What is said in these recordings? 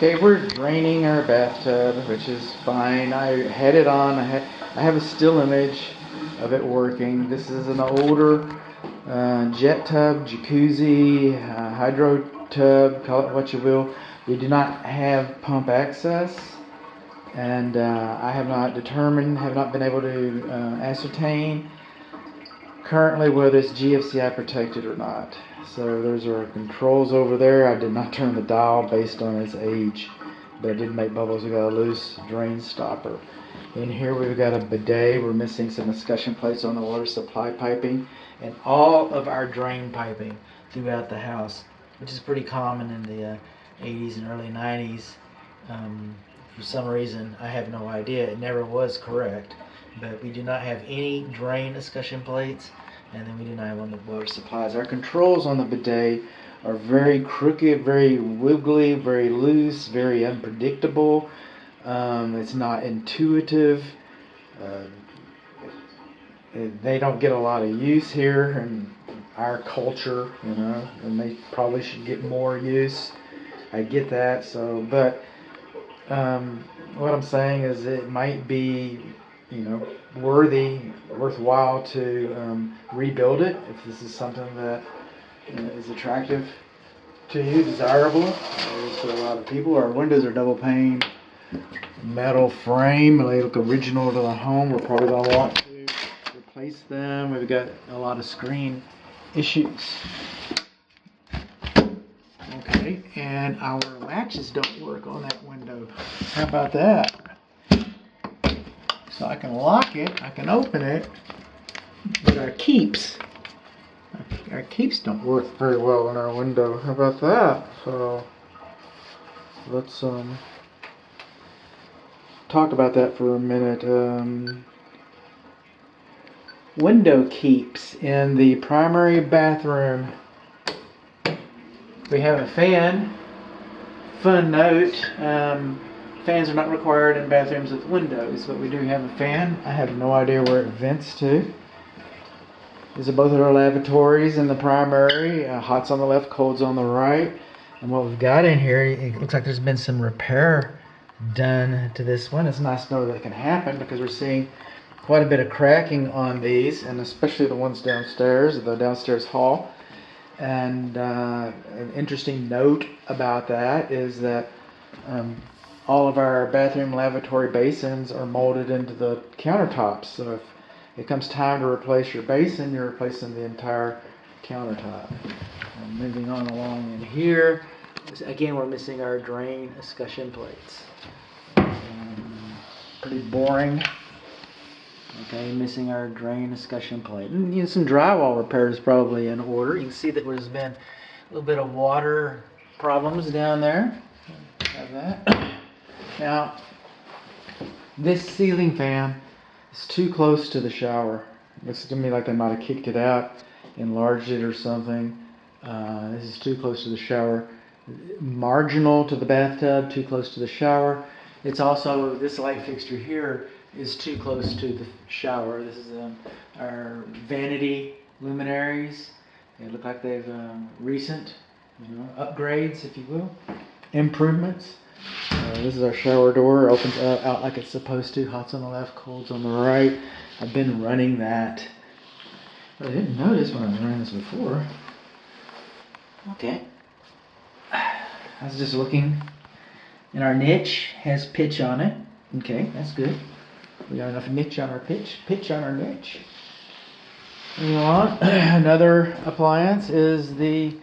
Okay, we're draining our bathtub, which is fine. I had it on. I have a still image of it working. This is an older jet tub, jacuzzi, hydro tub, call it what you will. We do not have pump access, and I have not been able to ascertain currently whether it's GFCI protected or not. So those are our controls over there. I did not turn the dial based on its age, but it did make bubbles. We got a loose drain stopper. In here we've got a bidet. We're missing some escutcheon plates on the water supply piping and all of our drain piping throughout the house, which is pretty common in the 80s and early 90s. For some reason, I have no idea. It never was correct. But we do not have any drain escutcheon plates, and then we do not have on the water supplies. Our controls on the bidet are very crooked, very wiggly, very loose, very unpredictable. It's not intuitive. They don't get a lot of use here in our culture, and they probably should get more use. I get that. So, but what I'm saying is it might be worthwhile to rebuild it if this is something that is attractive to you, desirable. To a lot of people. Our windows are double pane metal frame. They look original to the home. We're probably going to want to replace them. We've got a lot of screen issues. Okay, and our latches don't work on that window. How about that? So I can lock it, I can open it, but our keeps don't work very well on our window. How about that? So let's talk about that for a minute. Window keeps in the primary bathroom. We have a fan. Fun note. Fans are not required in bathrooms with windows, but we do have a fan. I have no idea where it vents to. These are both of our lavatories in the primary. Hot's on the left, cold's on the right. And what we've got in here, it looks like there's been some repair done to this one. It's nice to know that can happen because we're seeing quite a bit of cracking on these, and especially the ones downstairs, the downstairs hall. And an interesting note about that is that all of our bathroom lavatory basins are molded into the countertops. So if it comes time to replace your basin, you're replacing the entire countertop. Moving on along in here, again we're missing our drain escutcheon plates. Pretty boring. Okay, missing our drain escutcheon plate. And some drywall repairs probably in order. You can see that there's been a little bit of water problems down there. Have that. Now, this ceiling fan is too close to the shower. Looks to me like they might have kicked it out, enlarged it or something. This is too close to the shower. Marginal to the bathtub, too close to the shower. It's also, this light fixture here is too close to the shower. This is our vanity luminaries. They look like they've recent upgrades, if you will, improvements. This is our shower door. Opens out like it's supposed to. Hot's on the left, cold's on the right. I've been running that. But I didn't notice when I was running this before. Okay. I was just looking. And our niche has pitch on it. Okay, that's good. We got enough pitch on our niche. Moving on. Another appliance is the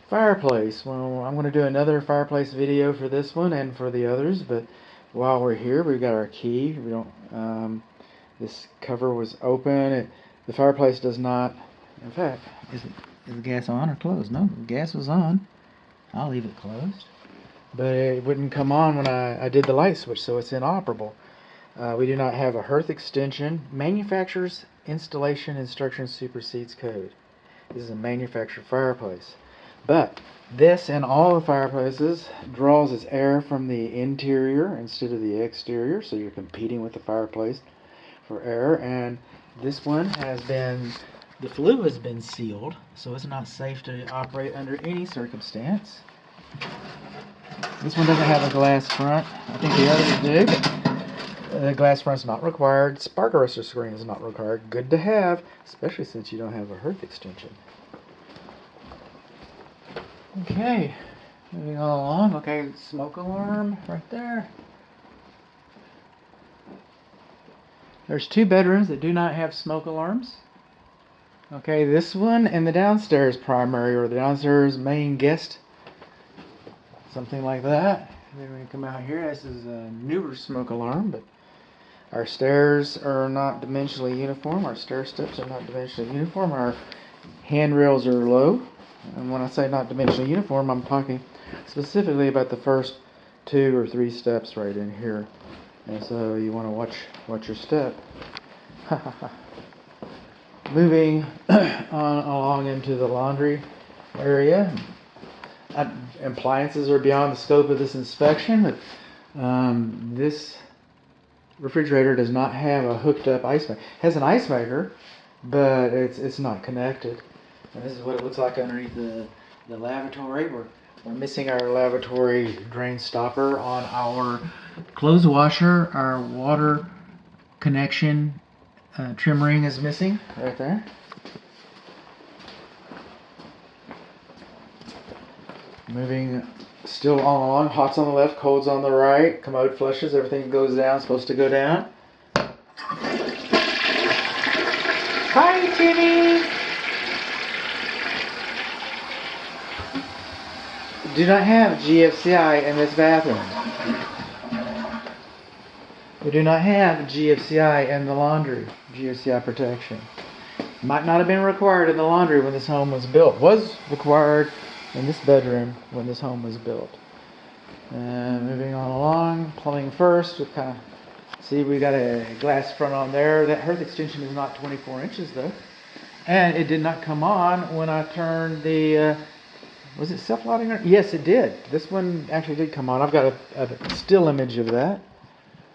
fireplace. Well, I'm going to do another fireplace video for this one and for the others, but while we're here, we've got our key. We don't. This cover was open. The fireplace does not. In fact, is the gas on or closed? No, the gas was on. I'll leave it closed, but it wouldn't come on when I did the light switch, so it's inoperable. We do not have a hearth extension. Manufacturer's installation instruction supersedes code. This is a manufactured fireplace. But this and all the fireplaces draws its air from the interior instead of the exterior, so you're competing with the fireplace for air. And this one the flue has been sealed, so it's not safe to operate under any circumstance. This one doesn't have a glass front. I think the others do, but the glass front's not required. Spark arrestor screen is not required. Good to have, especially since you don't have a hearth extension. Okay, moving on along. Okay, smoke alarm right there. There's 2 bedrooms that do not have smoke alarms. Okay, this one and the downstairs primary or the downstairs main guest, something like that. Then when you come out here, this is a newer smoke alarm, but our stairs are not dimensionally uniform. Our stair steps are not dimensionally uniform. Our handrails are low. And when I say not dimensionally uniform, I'm talking specifically about the first 2 or 3 steps right in here. And so you want to watch your step. Moving on along into the laundry area. Appliances are beyond the scope of this inspection, but this refrigerator does not have a hooked up ice maker. It has an ice maker, but it's not connected. And this is what it looks like underneath the lavatory. We're missing our lavatory drain stopper on our clothes washer. Our water connection trim ring is missing right there. Moving still all along, hot's on the left, cold's on the right. Commode flushes, everything goes down, supposed to go down. Hi, Timmy! Do not have GFCI in this bathroom. We do not have GFCI in the laundry, GFCI protection. Might not have been required in the laundry when this home was built. Was required in this bedroom when this home was built. And moving on along, plumbing first. We kind of see we got a glass front on there. That hearth extension is not 24 inches though. And it did not come on when I turned the, was it self-lighting? Yes, it did. This one actually did come on. I've got a still image of that.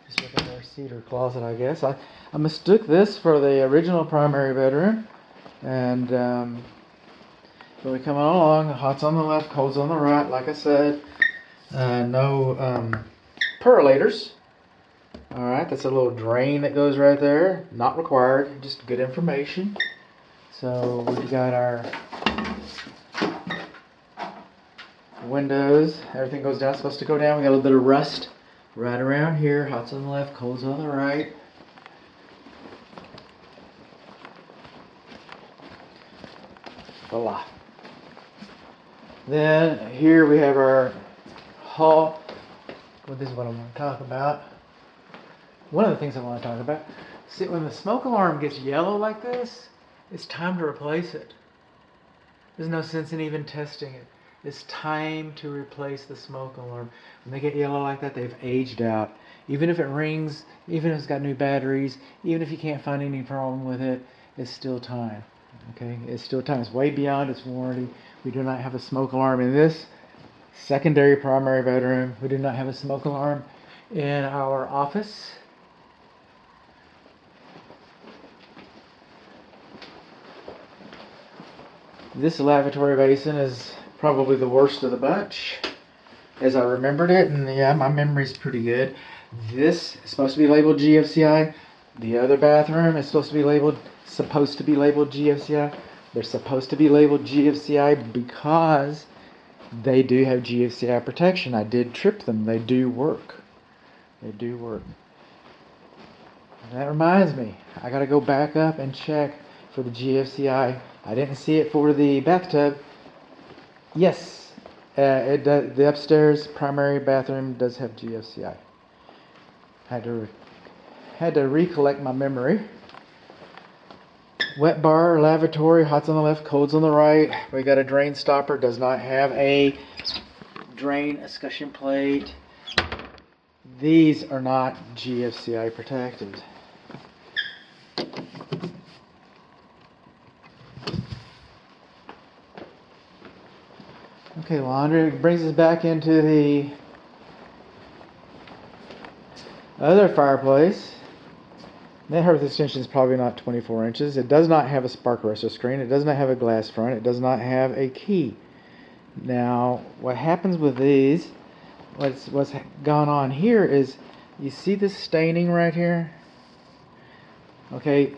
Just look at our cedar closet, I guess. I mistook this for the original primary bedroom. And when we come on along, the hot's on the left, cold's on the right, like I said. No percolators. Alright, that's a little drain that goes right there. Not required, just good information. So we've got our windows. Everything goes down, it's supposed to go down. We got a little bit of rust right around here. Hot's on the left, cold's on the right. Voila. Then here we have our hall. Well, this is what I want to talk about. One of the things I want to talk about. See, when the smoke alarm gets yellow like this, it's time to replace it. There's no sense in even testing it. It's time to replace the smoke alarm. When they get yellow like that, they've aged out. Even if it rings, even if it's got new batteries, even if you can't find any problem with it, it's still time. Okay, it's still time. It's way beyond its warranty. We do not have a smoke alarm in this secondary primary bedroom. We do not have a smoke alarm in our office. This lavatory basin is probably the worst of the bunch as I remembered it, and yeah, my memory's pretty good. This is supposed to be labeled GFCI. The other bathroom is supposed to be labeled GFCI. They're supposed to be labeled GFCI because they do have GFCI protection. I did trip them. They do work. They do work. And that reminds me, I gotta go back up and check for the GFCI. I didn't see it for the bathtub. Yes, it does, the upstairs primary bathroom does have GFCI. Had to recollect my memory. Wet bar, lavatory, hot's on the left, cold's on the right. We got a drain stopper, does not have a drain escutcheon plate. These are not GFCI protected. Okay, laundry brings us back into the other fireplace. That hearth extension is probably not 24 inches. It does not have a spark arrestor screen. It does not have a glass front. It does not have a key. Now, what happens with these, what's gone on here is, you see this staining right here? Okay.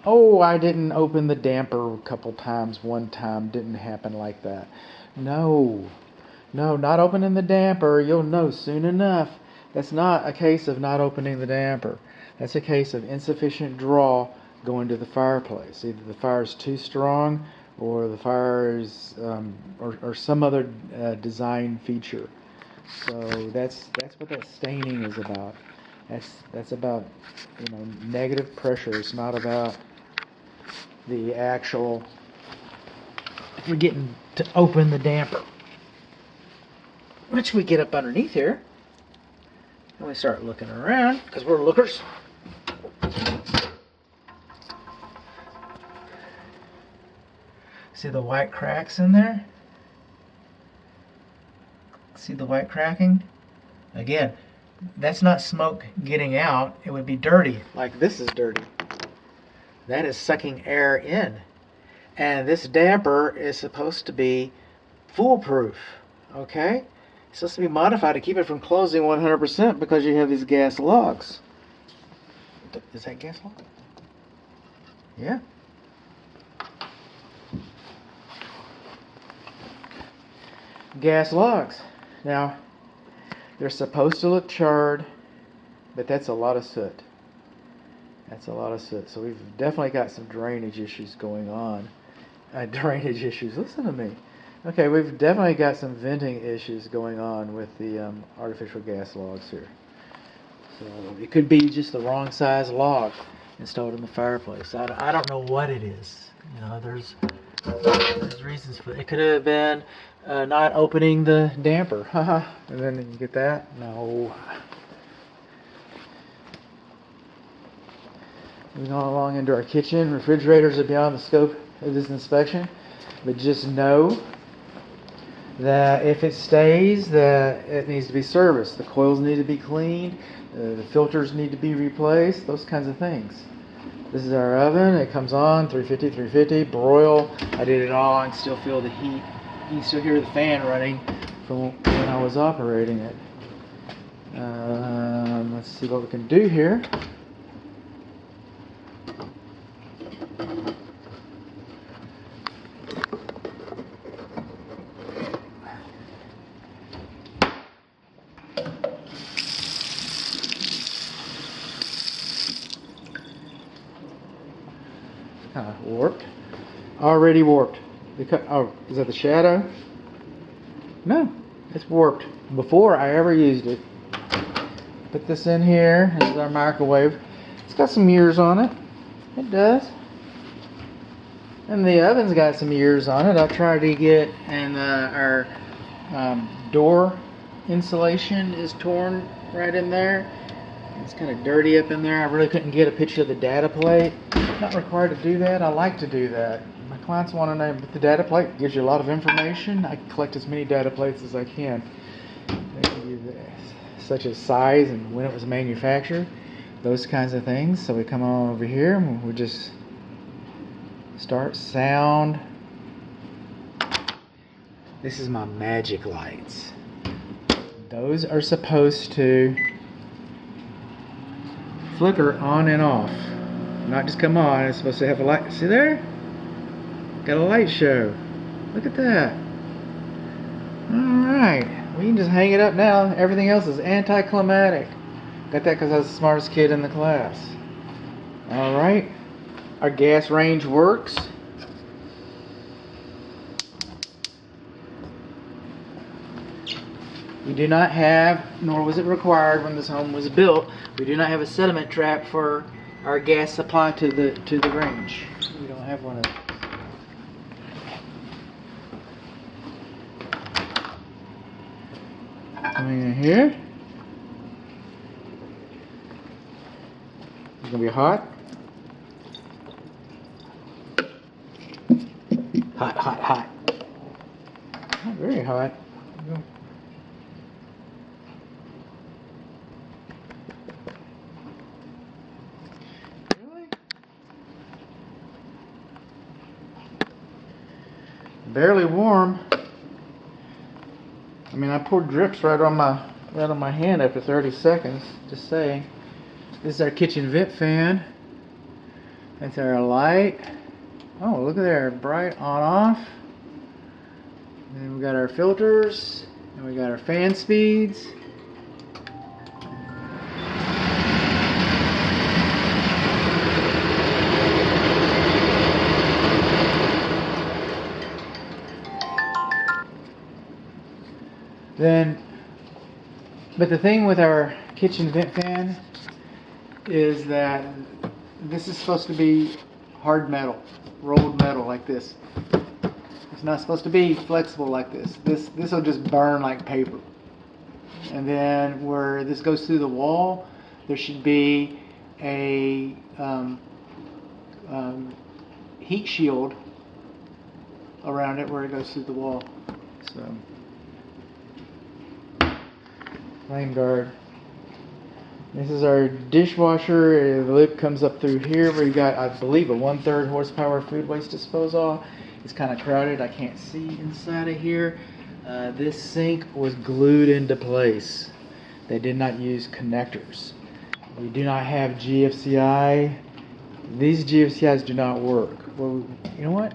Oh, I didn't open the damper a couple times. One time didn't happen like that. No, not opening the damper. You'll know soon enough. That's not a case of not opening the damper. That's a case of insufficient draw going to the fireplace. Either the fire is too strong, or the fire is, or some other design feature. So that's what that staining is about. That's about, negative pressure. It's not about the actual forgetting to open the damper. Once we get up underneath here, and we start looking around, because we're lookers. See the white cracks in there? See the white cracking? Again, that's not smoke getting out. It would be dirty, like this is dirty. That is sucking air in. And this damper is supposed to be foolproof, okay? It's supposed to be modified to keep it from closing 100% because you have these gas logs. Is that gas log? Yeah. Gas logs. Now, they're supposed to look charred, but that's a lot of soot. That's a lot of soot. So we've definitely got some drainage issues going on. Drainage issues. Listen to me. Okay, we've definitely got some venting issues going on with the artificial gas logs here. So it could be just the wrong size log installed in the fireplace. I don't know what it is. There's reasons for it. It could have been not opening the damper. And then you get that? No. Moving on along into our kitchen. Refrigerators are beyond the scope of this inspection. But just know that if it stays, that it needs to be serviced. The coils need to be cleaned. The filters need to be replaced. Those kinds of things. This is our oven. It comes on 350, broil. I did it all and still feel the heat. You can still hear the fan running from when I was operating it. Let's see what we can do here. Warped. Already warped. Oh, is that the shadow? No, it's warped. Before I ever used it. Put this in here. This is our microwave. It's got some years on it. It does. And the oven's got some years on it. I tried to get, and our door insulation is torn right in there. It's kind of dirty up in there. I really couldn't get a picture of the data plate. Not required to do that. I like to do that. My clients want to know, but the data plate gives you a lot of information. I collect as many data plates as I can. Such as size and when it was manufactured. Those kinds of things. So we come on over here and we just start sound. This is my magic lights. Those are supposed to flicker on and off. Not just come on, it's supposed to have a light. See there? Got a light show. Look at that. Alright, we can just hang it up now. Everything else is anticlimactic. Got that because I was the smartest kid in the class. Alright, our gas range works. We do not have, nor was it required when this home was built, we do not have a sediment trap for our gas supply to the range. We don't have one of those. Coming in here. It's gonna be hot. Hot, hot, hot. Not very hot. Barely warm. I mean, I poured drips right on my hand after 30 seconds. Just saying. This is our kitchen vent fan. That's our light. Oh, look at there, bright on off. And then we got our filters, and we got our fan speeds. But the thing with our kitchen vent fan is that this is supposed to be hard metal, rolled metal like this. It's not supposed to be flexible like this. This will just burn like paper. And then where this goes through the wall, there should be a heat shield around it where it goes through the wall. So, flame guard. This is our dishwasher. The lid comes up through here where you got, I believe, a 1/3 horsepower food waste disposal. It's kind of crowded. I can't see inside of here. This sink was glued into place. They did not use connectors. We do not have GFCI. These GFCIs do not work. Well, you know what?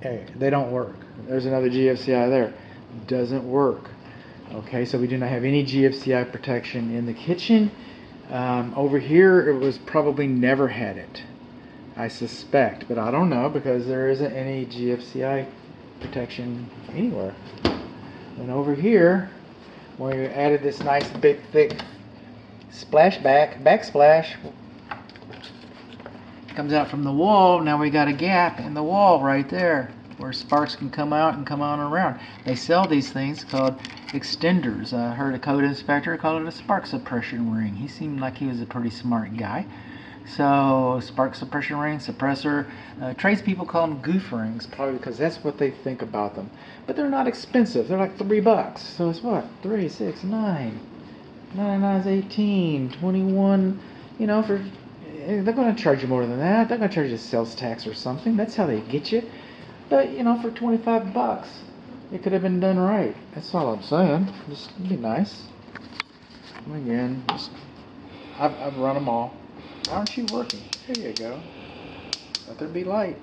Hey, they don't work. There's another GFCI there. Doesn't work. Okay, so we do not have any GFCI protection in the kitchen. Over here, it was probably never had it, I suspect, but I don't know because there isn't any GFCI protection anywhere. And over here, when we added this nice big thick backsplash, comes out from the wall. Now we got a gap in the wall right there where sparks can come out and come on around. They sell these things called extenders. I heard a code inspector call it a spark suppression ring. He seemed like he was a pretty smart guy. So spark suppression ring, suppressor. Tradespeople call them goof rings, probably because that's what they think about them. But they're not expensive. They're like $3. So it's what? 3, 6, 9. 9 9 is 18. 21. You know, they're going to charge you more than that. They're going to charge you sales tax or something. That's how they get you. But you know, for $25, it could have been done right. That's all I'm saying. Just be nice. And again, I've run them all. Aren't you working? There you go. Let there be light.